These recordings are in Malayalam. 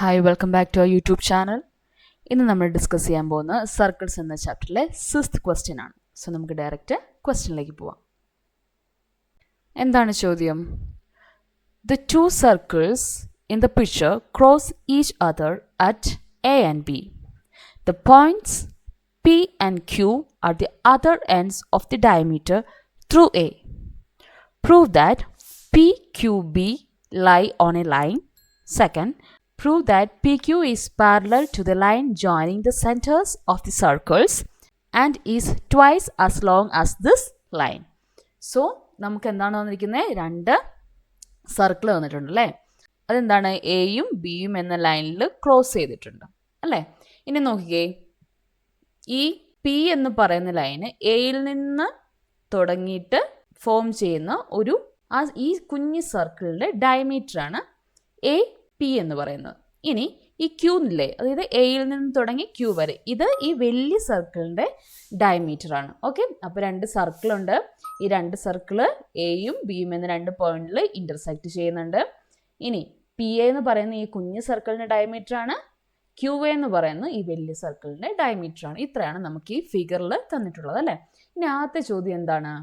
Hi welcome back to our YouTube channel. ഇന്ന് നമ്മൾ ഡിസ്കസ് ചെയ്യാൻ പോകുന്ന സർക്കിൾസ് എന്ന ചാപ്റ്ററിലെ 6th ക്വസ്റ്റ്യൻ ആണ്. സോ നമുക്ക് ഡയറക്റ്റ് ക്വസ്റ്റ്യനിലേക്ക് പോവാം. എന്താണ് ചോദ്യം? The two circles in the picture cross each other at A and B. The points P and Q are the other ends of the diameter through A. Prove that PQB lie on a line. Second, prove that PQ is parallel to the line joining the centers of the circles and is twice as long as this line. So, നമുക്ക് എന്താണ് വന്നിരിക്കുന്നത്? രണ്ട് സർക്കിൾ വന്നിട്ടുണ്ട് അല്ലേ? അതെന്താണ്? എയും ബിയും എന്ന ലൈനിൽ ക്രോസ് ചെയ്തിട്ടുണ്ട് അല്ലേ? ഇനി നോക്കിക്കേ, ഈ പി എന്ന് പറയുന്ന ലൈന് എയിൽ നിന്ന് തുടങ്ങിയിട്ട് ഫോം ചെയ്യുന്ന ഈ കുഞ്ഞു സർക്കിളിൻ്റെ ഡയമീറ്ററാണ് എ പി എന്ന് പറയുന്നത്. ഇനി ഈ ക്യൂ ഇല്ലേ, അതായത് എയിൽ നിന്ന് തുടങ്ങി ക്യൂ വരെ, ഇത് ഈ വലിയ സർക്കിളിൻ്റെ ഡയമീറ്റർ ആണ്. ഓക്കെ, അപ്പോൾ രണ്ട് സർക്കിളുണ്ട്. ഈ രണ്ട് സർക്കിള് എയും ബിയും എന്ന രണ്ട് പോയിന്റിൽ ഇന്റർസെക്ട് ചെയ്യുന്നുണ്ട്. ഇനി പി എ എന്ന് പറയുന്ന ഈ കുഞ്ഞു സർക്കിളിൻ്റെ ഡയമീറ്റർ ആണ്, ക്യൂ എ എന്ന് പറയുന്ന ഈ വലിയ സർക്കിളിൻ്റെ ഡയമീറ്റർ ആണ്. ഇത്രയാണ് നമുക്ക് ഈ ഫിഗറിൽ തന്നിട്ടുള്ളത് അല്ലേ? ഇനി ആദ്യത്തെ ചോദ്യം എന്താണ്?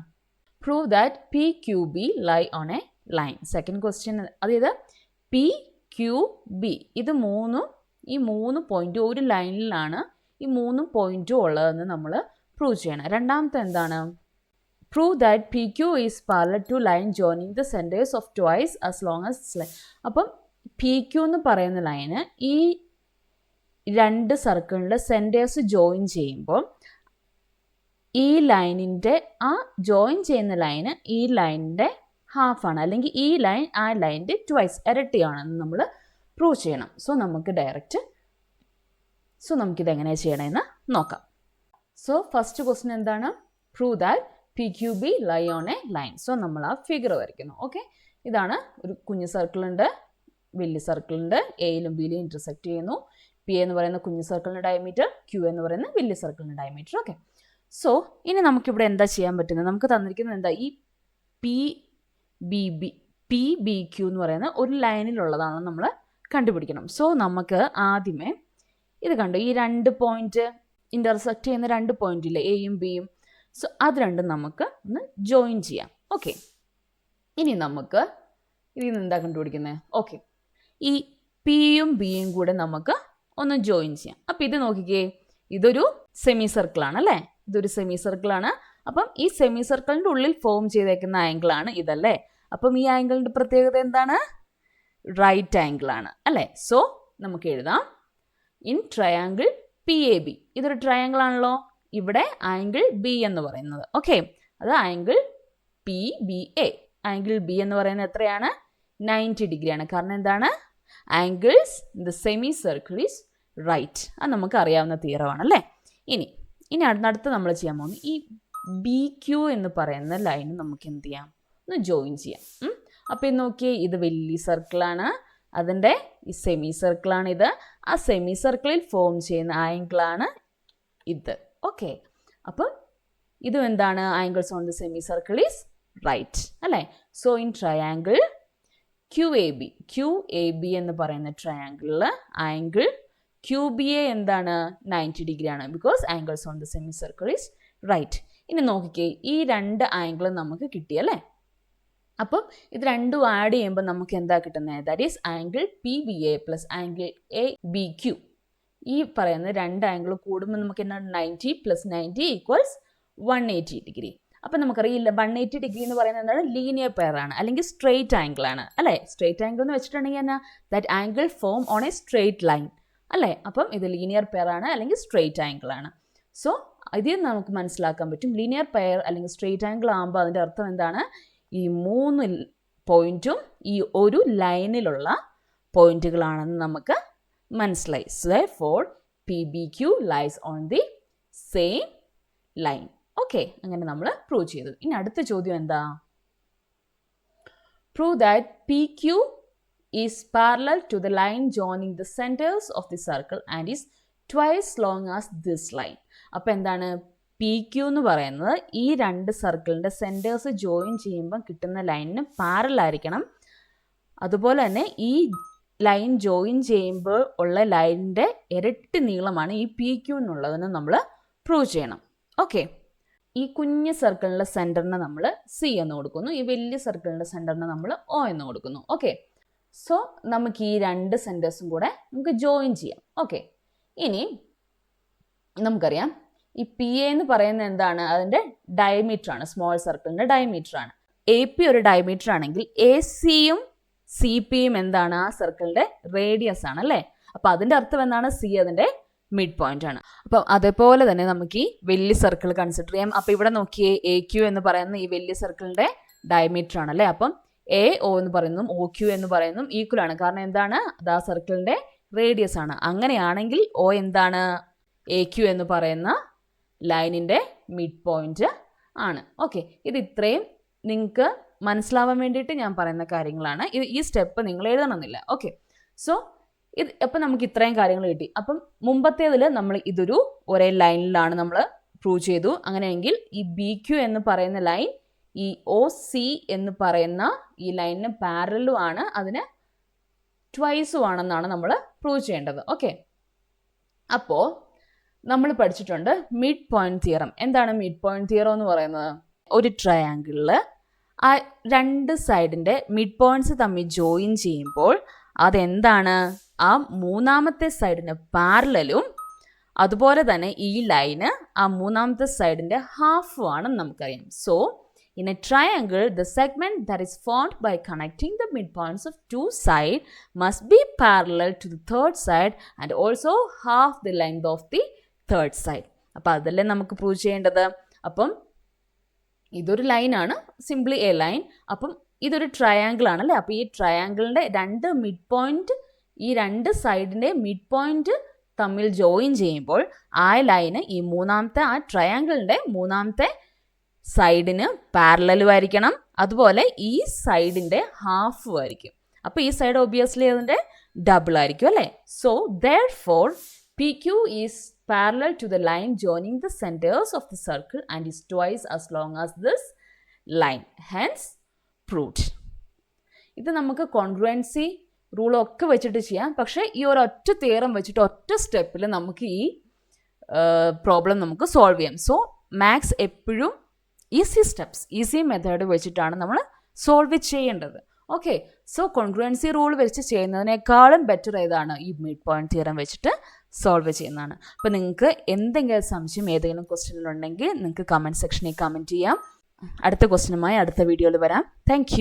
Prove that P Q B lie on a line. Second question, അതായത് പി ക്യൂ ബി ഇത് ഈ മൂന്ന് പോയിന്റ് ഒരു ലൈനിലാണ് ഈ മൂന്ന് പോയിന്റും ഉള്ളതെന്ന് നമ്മൾ പ്രൂവ് ചെയ്യണം. രണ്ടാമത്തെ എന്താണ്? Prove that P Q is parallel to line joining the centres of twice as long as line. അപ്പം പി ക്യൂ എന്ന് പറയുന്ന ലൈന് ഈ രണ്ട് സർക്കിളിൻ്റെ സെൻറ്റേഴ്സ് ജോയിൻ ചെയ്യുമ്പോൾ ഈ ലൈനിൻ്റെ ജോയിൻ ചെയ്യുന്ന ലൈന് ഈ ലൈനിൻ്റെ ഹാഫാണ്, അല്ലെങ്കിൽ ഈ ലൈൻ ആ ലൈനിൻ്റെ ട്വൈസ് ഇരട്ടിയാണെന്ന് നമ്മൾ പ്രൂവ് ചെയ്യണം. നമുക്കിത് എങ്ങനെയാണ് ചെയ്യണമെന്ന് നോക്കാം. സോ ഫസ്റ്റ് ക്വസ്റ്റ്യൻ എന്താണ്? Prove that P Q B lie on a line. So നമ്മൾ ആ ഫിഗർ വരയ്ക്കുന്നു. ഓക്കെ, ഇതാണ് ഒരു കുഞ്ഞു സർക്കിളുണ്ട്, വലിയ സർക്കിളുണ്ട്, എയിലും ബിയിലും ഇന്റർസെക്ട് ചെയ്യുന്നു. പി എന്ന് പറയുന്ന കുഞ്ഞു സർക്കിളിൻ്റെ ഡയമീറ്റർ, ക്യൂ എന്ന് പറയുന്ന വലിയ സർക്കിളിൻ്റെ ഡയമീറ്റർ. ഓക്കെ, സോ ഇനി നമുക്കിവിടെ എന്താ ചെയ്യാൻ പറ്റുന്നത്? നമുക്ക് തന്നിരിക്കുന്നത് എന്താ? ഈ പി ബി ക്യൂ എന്ന് പറയുന്ന ഒരു ലൈനിലുള്ളതാണ് നമ്മൾ കണ്ടുപിടിക്കണം. സോ നമുക്ക് ആദ്യമേ ഇത് കണ്ടു, ഈ രണ്ട് പോയിന്റ് ഇന്റർസെക്ട് ചെയ്യുന്ന രണ്ട് പോയിന്റ് ഇല്ലേ, എയും ബിയും. സോ അത് രണ്ടും നമുക്ക് ഒന്ന് ജോയിൻ ചെയ്യാം. ഓക്കെ, ഇനി നമുക്ക് ഇതിൽ നിന്ന് എന്താ കണ്ടുപിടിക്കുന്നത്? ഓക്കെ, ഈ പിയും ബിയും കൂടെ നമുക്ക് ഒന്ന് ജോയിൻ ചെയ്യാം. അപ്പം ഇത് നോക്കിക്കേ, ഇതൊരു സെമി സർക്കിളാണ് അല്ലേ? ഇതൊരു സെമി സർക്കിളാണ്. അപ്പം ഈ സെമി സർക്കിളിൻ്റെ ഉള്ളിൽ ഫോം ചെയ്തേക്കുന്ന ആംഗിളാണ് ഇതല്ലേ? അപ്പം ഈ ആംഗിളിൻ്റെ പ്രത്യേകത എന്താണ്? റൈറ്റ് ആംഗിൾ ആണ് അല്ലേ? സോ നമുക്ക് എഴുതാം, in triangle P A B. ഇതൊരു ട്രയാങ്കിൾ ആണല്ലോ, ഇവിടെ ആംഗിൾ ബി എന്ന് പറയുന്നത്. ഓക്കെ, അത് angle P B A. Angle B എന്ന് പറയുന്നത് എത്രയാണ്? 90 ഡിഗ്രിയാണ്. കാരണം എന്താണ്? Angles in the semi circle is right. അത് നമുക്ക് അറിയാവുന്ന തിയറമാണ് അല്ലേ? ഇനി അടുത്ത് നമ്മൾ ചെയ്യാൻ പോകുന്നത്, ഈ ബി ക്യൂ എന്ന് പറയുന്ന ലൈൻ നമുക്ക് എന്ത് ചെയ്യാം? ഒന്ന് ജോയിൻ ചെയ്യാം. അപ്പോൾ ഇത് നോക്കിയേ, ഇത് വലിയ സർക്കിളാണ്, അതിൻ്റെ ഈ സെമി സർക്കിളാണ് ഇത്. ആ സെമി സർക്കിളിൽ ഫോം ചെയ്യുന്ന ആംഗിളാണ് ഇത്. ഓക്കെ, അപ്പം ഇതും എന്താണ്? Angles on the semi circle is right അല്ലേ? So in triangle Q A B എന്ന് പറയുന്ന ട്രയാങ്കിളിൽ ആംഗിൾ ക്യൂ ബി എ എന്താണ്? 90 ഡിഗ്രിയാണ്, because angles on the semi circle is right. ഇനി നോക്കിക്കേ, ഈ രണ്ട് ആംഗിളും നമുക്ക് കിട്ടിയല്ലേ? അപ്പം ഇത് രണ്ടും ആഡ് ചെയ്യുമ്പോൾ നമുക്ക് എന്താ കിട്ടുന്നത്? That is angle P B A plus angle A B Q. ഈ പറയുന്ന രണ്ട് ആംഗിൾ കൂടുമ്പോൾ നമുക്ക് എന്താണ്? 90 പ്ലസ് 90 ഈക്വൽസ് 180 ഡിഗ്രി. അപ്പം നമുക്കറിയില്ല, 180 ഡിഗ്രി എന്ന് പറയുന്നത് എന്താണ്? ലീനിയർ പെയർ ആണ്, അല്ലെങ്കിൽ സ്ട്രെയിറ്റ് ആംഗിൾ ആണ് അല്ലേ? സ്ട്രെയിറ്റ് ആംഗിൾ എന്ന് വെച്ചിട്ടുണ്ടെങ്കിൽ എന്നാ? That angle form on A straight line അല്ലേ? അപ്പം ഇത് ലീനിയർ പെയർ ആണ്, അല്ലെങ്കിൽ സ്ട്രെയിറ്റ് ആംഗിൾ ആണ്. സോ ഇതിൽ നമുക്ക് മനസ്സിലാക്കാൻ പറ്റും, ലീനിയർ പെയർ അല്ലെങ്കിൽ സ്ട്രെയിറ്റ് ആംഗിൾ ആകുമ്പോൾ അതിൻ്റെ അർത്ഥം എന്താണ്? ഈ മൂന്ന് പോയിന്റും ഈ ഒരു ലൈനിലുള്ള പോയിന്റുകളാണെന്ന് നമുക്ക് മനസ്സിലായി. So for P B Q lies on the same line. Okay, അങ്ങനെ നമ്മൾ പ്രൂവ് ചെയ്തു. ഇനി അടുത്ത ചോദ്യം എന്താ? Prove that P Q is parallel to the line joining the centres of the circle and is twice long as this line. അപ്പം എന്താണ്? പി ക്യൂ എന്ന് പറയുന്നത് ഈ രണ്ട് സർക്കിളിൻ്റെ സെൻറ്റേഴ്സ് ജോയിൻ ചെയ്യുമ്പോൾ കിട്ടുന്ന ലൈനിന് പാരലൽ ആയിരിക്കണം. അതുപോലെ തന്നെ ഈ ലൈൻ ജോയിൻ ചെയ്യുമ്പോൾ ഉള്ള ലൈനിൻ്റെ ഇരട്ടി നീളമാണ് ഈ പി ക്യൂ എന്നുള്ളതെന്ന് നമ്മൾ പ്രൂവ് ചെയ്യണം. ഓക്കെ, ഈ കുഞ്ഞ് സർക്കിളിൻ്റെ സെൻറ്ററിന് നമ്മൾ സി എന്ന് കൊടുക്കുന്നു, ഈ വലിയ സർക്കിളിൻ്റെ സെൻറ്ററിന് നമ്മൾ ഒ എന്ന് കൊടുക്കുന്നു. ഓക്കെ, സോ നമുക്ക് ഈ രണ്ട് സെൻറ്റേഴ്സും കൂടെ നമുക്ക് ജോയിൻ ചെയ്യാം. ഓക്കെ, ഇനി നമുക്കറിയാം ഈ പി എ എന്ന് പറയുന്നത് എന്താണ്, അതിൻ്റെ ഡയമീറ്റർ ആണ്, സ്മോൾ സർക്കിളിൻ്റെ ഡയമീറ്റർ ആണ്. എ പി ഒരു ഡയമീറ്റർ ആണെങ്കിൽ എ സിയും സി പിയും എന്താണ്, ആ സർക്കിളിൻ്റെ റേഡിയസ് ആണ് അല്ലേ. അപ്പം അതിൻ്റെ അർത്ഥം എന്താണ്, സി അതിൻ്റെ മിഡ് പോയിന്റ് ആണ്. അപ്പം അതേപോലെ തന്നെ നമുക്ക് ഈ വലിയ സർക്കിൾ കൺസിഡർ ചെയ്യാം. അപ്പം ഇവിടെ നോക്കിയേ, എ ക്യു എന്ന് പറയുന്ന ഈ വലിയ സർക്കിളിൻ്റെ ഡയമീറ്റർ ആണ് അല്ലേ. അപ്പം എ ഒ എന്ന് പറയുന്നതും ഒ ക്യു എന്ന് പറയുന്നതും ഈക്വൽ ആണ്, കാരണം എന്താണ്, അത് ആ സർക്കിളിൻ്റെ റേഡിയസ് ആണ്. അങ്ങനെയാണെങ്കിൽ ഒ എന്താണ്, എ ക്യു എന്ന് പറയുന്ന ലൈനിൻ്റെ മിഡ് പോയിന്റ് ആണ്. ഓക്കെ, ഇത് ഇത്രയും നിങ്ങൾക്ക് മനസ്സിലാവാൻ വേണ്ടിയിട്ട് ഞാൻ പറയുന്ന കാര്യങ്ങളാണ്. ഈ സ്റ്റെപ്പ് നിങ്ങൾ എഴുതണമെന്നില്ല. ഓക്കെ, സോ ഇത് അപ്പം നമുക്ക് ഇത്രയും കാര്യങ്ങൾ കിട്ടി. അപ്പം മുമ്പത്തേതിൽ നമ്മൾ ഇതൊരു ഒരേ ലൈനിലാണ് നമ്മൾ പ്രൂവ് ചെയ്തു. അങ്ങനെയെങ്കിൽ ഈ ബി ക്യു എന്ന് പറയുന്ന ലൈൻ ഈ ഒ സി എന്ന് പറയുന്ന ഈ ലൈനിന് പാരലും ആണ്, അതിന് ട്വൈസും ആണെന്നാണ് നമ്മൾ പ്രൂവ് ചെയ്യേണ്ടത്. ഓക്കെ, അപ്പോൾ നമ്മൾ പഠിച്ചിട്ടുണ്ട് മിഡ് പോയിന്റ് തിയറം. എന്താണ് മിഡ് പോയിന്റ് തിയറം എന്ന് പറയുന്നത്? ഒരു ട്രയാങ്കിളിൽ ആ രണ്ട് സൈഡിൻ്റെ മിഡ് പോയിന്റ്സ് തമ്മിൽ ജോയിൻ ചെയ്യുമ്പോൾ അതെന്താണ്, ആ മൂന്നാമത്തെ സൈഡിന് പാരലലും അതുപോലെ തന്നെ ഈ ലൈന് ആ മൂന്നാമത്തെ സൈഡിൻ്റെ ഹാഫും ആണെന്ന് നമുക്കറിയാം. So in a triangle, the segment that is formed by connecting the midpoints of two sides must be parallel to the third side and also half the length of the third side. അപ്പോൾ അതല്ലേ നമുക്ക് പ്രൂവ് ചെയ്യേണ്ടത്. അപ്പം ഇതൊരു ലൈനാണ്, സിംപ്ലി എ ലൈൻ. അപ്പം ഇതൊരു ട്രയാങ്കിൾ ആണല്ലേ. അപ്പോൾ ഈ ട്രയാങ്കിളിൻ്റെ രണ്ട് മിഡ് പോയിന്റ്, ഈ രണ്ട് സൈഡിൻ്റെ മിഡ് പോയിന്റ് തമ്മിൽ ജോയിൻ ചെയ്യുമ്പോൾ ആ ലൈന് ഈ മൂന്നാമത്തെ, ആ ട്രയാങ്കിളിൻ്റെ മൂന്നാമത്തെ സൈഡിന് പാരലലും ആയിരിക്കണം, അതുപോലെ ഈ സൈഡിൻ്റെ ഹാഫും ആയിരിക്കും. അപ്പോൾ ഈ സൈഡ് ഒബിയസ്ലി അതിൻ്റെ ഡബിൾ ആയിരിക്കും അല്ലേ. So therefore PQ is parallel to the line joining the centers of the circle and is twice as long as this line, hence proved. ഇത് നമുക്ക് കോൺഗ്രുവൻസി റൂളൊക്കെ വെച്ചിട്ട് ചെയ്യാം. പക്ഷേ ഈ ഒരൊറ്റ തിയറം വെച്ചിട്ട് ഒറ്റ സ്റ്റെപ്പിൽ നമുക്ക് ഈ പ്രോബ്ലം നമുക്ക് സോൾവ് ചെയ്യാം. സോ മാത്സ് എപ്പോഴും ഈസി സ്റ്റെപ്സ്, ഈസി മെത്തേഡ് വെച്ചിട്ടാണ് നമ്മൾ സോൾവ് ചെയ്യേണ്ടത്. ഓക്കെ, സോ കോൺഗ്രുവൻസി റൂൾ വെച്ച് ചെയ്യുന്നതിനേക്കാളും ബെറ്റർ ഏതാണ്, ഈ മിഡ് പോയിന്റ് തിയറം വെച്ചിട്ട് സോൾവ് ചെയ്യുന്നതാണ്. അപ്പോൾ നിങ്ങൾക്ക് എന്തെങ്കിലും സംശയം ഏതെങ്കിലും ക്വസ്റ്റ്യനിലുണ്ടെങ്കിൽ നിങ്ങൾക്ക് കമൻറ്റ് സെക്ഷനിൽ കമൻറ്റ് ചെയ്യാം. അടുത്ത ക്വസ്റ്റ്യനുമായി അടുത്ത വീഡിയോയിൽ വരാം. താങ്ക്